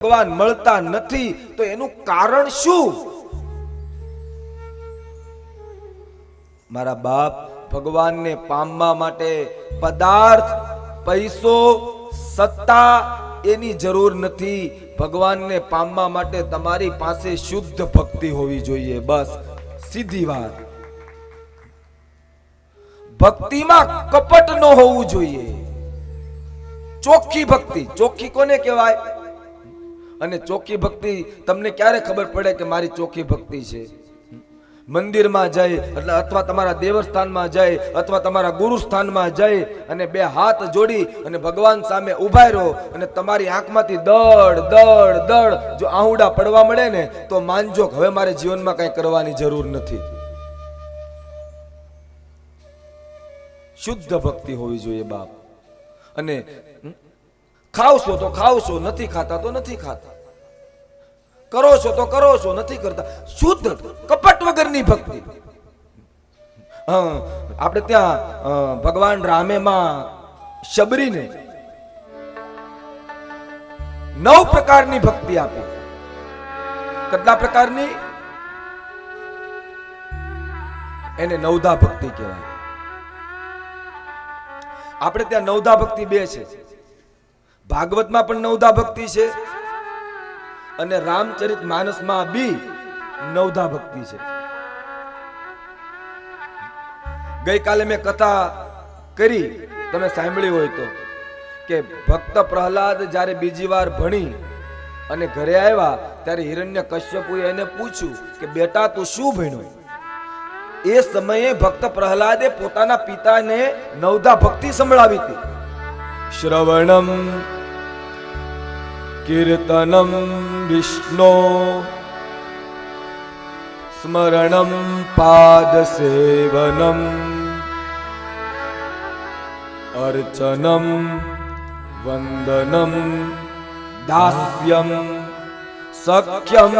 ભગવાન મળતા નથી તો એનું કારણ શું? મારા બાપ, ભગવાનને પામવા માટે પદાર્થ, પૈસો, સત્તા એની જરૂર નથી. ભગવાનને પામવા માટે તમારી પાસે શુદ્ધ ભક્તિ હોવી જોઈએ. બસ સીધી વાત. ભક્તિમાં કપટ ન હોવું જોઈએ. ચોખ્ખી ભક્તિ. ચોખ્ખી કોને કહેવાય? અને ચોખ્ખી ભક્તિ તમને ક્યારે ખબર પડે કે મારી ચોખ્ખી ભક્તિ છે? મંદિરમાં જઈ એટલે અથવા તમારા દેવસ્થાનમાં જઈ અથવા તમારા ગુરુસ્થાનમાં જઈ અને બે હાથ જોડી અને ભગવાન સામે ઉભા રહો અને તમારી આંખમાંથી દળ દળ દળ જો આહુડા પડવા મળે ને તો માનજો હવે મારે જીવનમાં કંઈ કરવાની જરૂર નથી. શુદ્ધ ભક્તિ હોવી જોઈએ બાપ. અને ખાવશો તો ખાવશો, નથી ખાતા તો નથી ખાતા, કરો છો તો કરો છો, નથી કરતા. શુદ્ધ કપટ વગરની ભક્તિ. આપણે ત્યાં ભગવાન રામે માં શબરીને 9 પ્રકારની ભક્તિ આપી. કેટલા પ્રકારની? એને નવધા ભક્તિ કહેવાય. આપણે ત્યાં નવધા ભક્તિ 2 છે. ભાગવતમાં પણ નવધા ભક્તિ છે અને રામચરિત માનસમાં બી નવધા ભક્તિ છે. ગઈકાલે મેં કથા કરી, તમે સાંભળી હોય તો, કે ભક્ત પ્રહલાદ જ્યારે બીજી વાર ભણી અને ઘરે આવ્યા ત્યારે હિરણ્યકશ્યપુએ એને પૂછ્યું કે બેટા તું શું ભણ્યો? એ સમયે ભક્ત પ્રહલાદે પોતાના પિતાને નવધા ભક્તિ સંભળાવી હતી. શ્રવણમ કીર્તનમ વિષ્ણુ સ્મરણમ પાદ સેવનમ અર્ચનમ વંદનમ દાસ્યમ સખ્યમ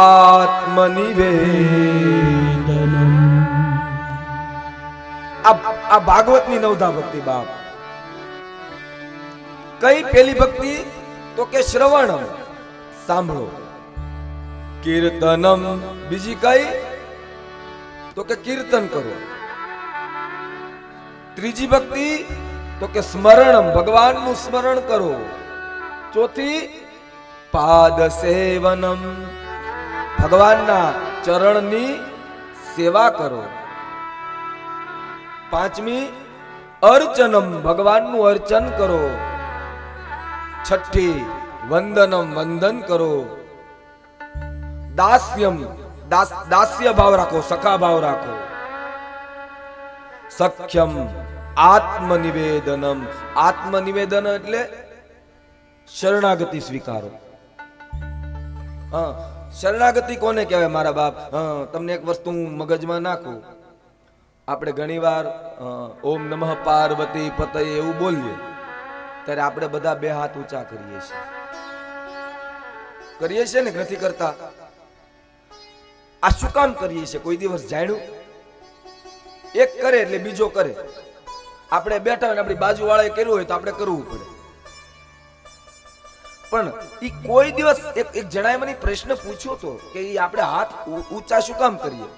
આત્મનિવેદનમ. આ ભાગવતની નવધા ભક્તિ બાપ. કઈ પેલી ભક્તિ? તો કે શ્રવણમ, સાંભળો. કીર્તનમ, બીજી કઈ? તો કે કીર્તન કરો. ત્રીજી ભક્તિ તો કે સ્મરણમ, ભગવાનનું સ્મરણ કરો. ચોથી પાદ સેવનમ, ભગવાનના ચરણની સેવા કરો. પાંચમી અર્ચનમ, ભગવાનનું અર્ચન કરો. છઠ્ઠી વંદનમ, વંદન કરો. દાસ્યમ, દાસ્ય ભાવ રાખો, સખા ભાવ રાખો. સખ્યમ આત્મનિવેદનમ, આત્મનિવેદન એટલે શરણાગતિ સ્વીકારો. શરણાગતિ કોને કહેવાય મારા બાપ? તમને એક વસ્તુ હું મગજમાં નાખું. આપણે ઘણીવાર ઓમ નમઃ પાર્વતી પતય એવું બોલીએ ત્યારે આપણે બધા 2 હાથ ઊંચા કરીએ છીએ ને, નથી કરતા? આ શું કામ કરીએ છીએ? કોઈ દિવસ જાણ્યું? એક કરે એટલે બીજો કરે. આપણે બેઠા હોય આપણી બાજુ વાળાએ કર્યું હોય તો આપણે કરવું પડે. પણ ઈ કોઈ દિવસ એક જણાએ મને પ્રશ્ન પૂછ્યો તો કે ઈ આપણે હાથ ઊંચા શું કામ કરીએ?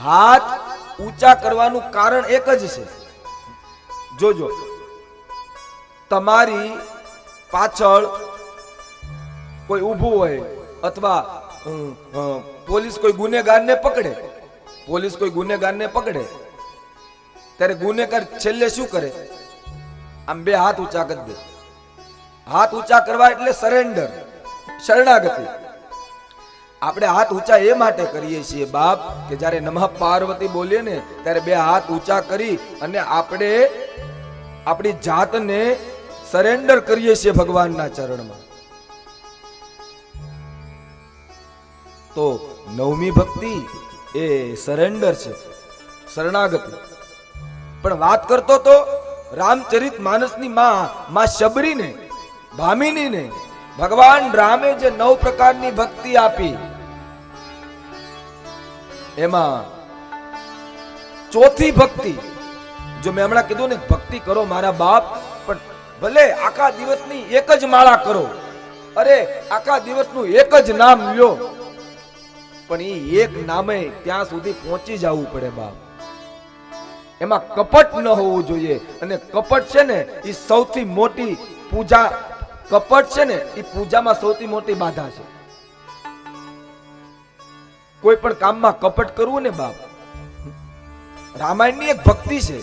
હાથ ઊંચા કરવાનું કારણ એક જ છે. જોજો, તમારી પાછળ કોઈ ઊભું હોય અથવા પોલીસ કોઈ ગુનેગારને પકડે, ત્યારે ગુનેગાર છેલ્લે શું કરે? આમ 2 હાથ ઊંચા કરી દે. હાથ ઊંચા કરવા એટલે સરેન્ડર, શરણાગતિ. આપણે હાથ ઊંચા એ માટે કરીએ છીએ બાપ કે જ્યારે નમઃ પાર્વતી બોલીએ ને ત્યારે 2 હાથ ઊંચા કરી અને આપણે આપણી જાતને સરેન્ડર કરીએ છીએ ભગવાનના ચરણમાં. તો 9મી ભક્તિ એ સરેન્ડર છે, શરણાગતિ. પણ વાત કરતો તો રામચરિત માનસની માં શબરીને, ભામિનીને ભગવાન રામે જે 9 પ્રકારની ભક્તિ આપી એમાં ચોથી ભક્તિ, જો મેં હમણાં કીધું ને ભક્તિ કરો મારા બાપ, પણ ભલે આખા દિવસની એક જ માળા કરો, અરે આખા દિવસનું એક જ નામ લ્યો, પણ એ એક નામે ત્યાં સુધી પહોંચી જવું પડે બાપ. એમાં કપટ ન હોવું જોઈએ. અને કપટ છે ને એ સૌથી મોટી પૂજા, કપટ છે ને એ પૂજામાં સૌથી મોટી બાધા છે. કોઈ પણ કામમાં કપટ કરવું ને બાપ, રામાયણની એક ભક્તિ છે.